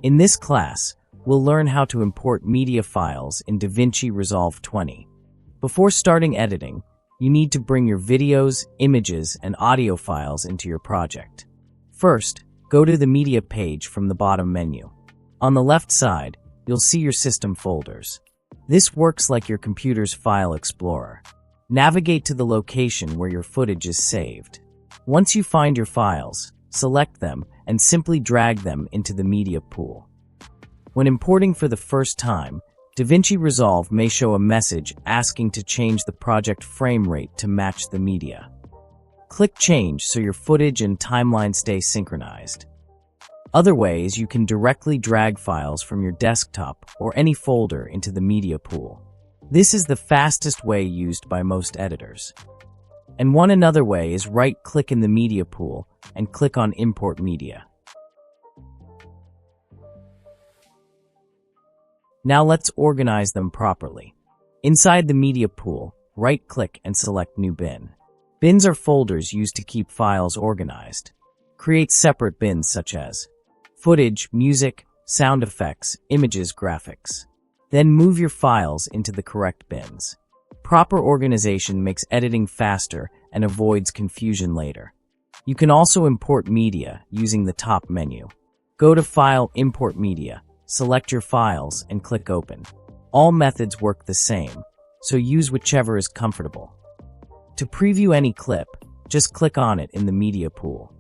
In this class, we'll learn how to import media files in DaVinci Resolve 20. Before starting editing, you need to bring your videos, images, and audio files into your project. First, go to the Media page from the bottom menu. On the left side, you'll see your system folders. This works like your computer's file explorer. Navigate to the location where your footage is saved. Once you find your files, select them and simply drag them into the media pool. When importing for the first time, DaVinci Resolve may show a message asking to change the project frame rate to match the media. Click Change so your footage and timeline stay synchronized. Other ways, you can directly drag files from your desktop or any folder into the media pool. This is the fastest way used by most editors. And another way is right-click in the media pool and click on Import Media. Now let's organize them properly. Inside the media pool, right-click and select New Bin. Bins are folders used to keep files organized. Create separate bins such as footage, music, sound effects, images, graphics. Then move your files into the correct bins. Proper organization makes editing faster and avoids confusion later. You can also import media using the top menu. Go to File, Import Media. Select your files and click Open. All methods work the same, so use whichever is comfortable. To preview any clip, just click on it in the media pool.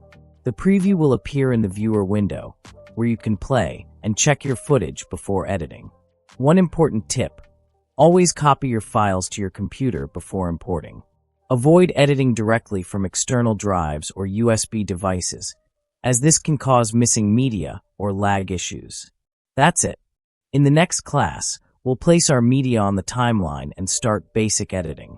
The preview will appear in the viewer window, where you can play and check your footage before editing. One important tip: always copy your files to your computer before importing. Avoid editing directly from external drives or USB devices, as this can cause missing media or lag issues. That's it. In the next class, we'll place our media on the timeline and start basic editing.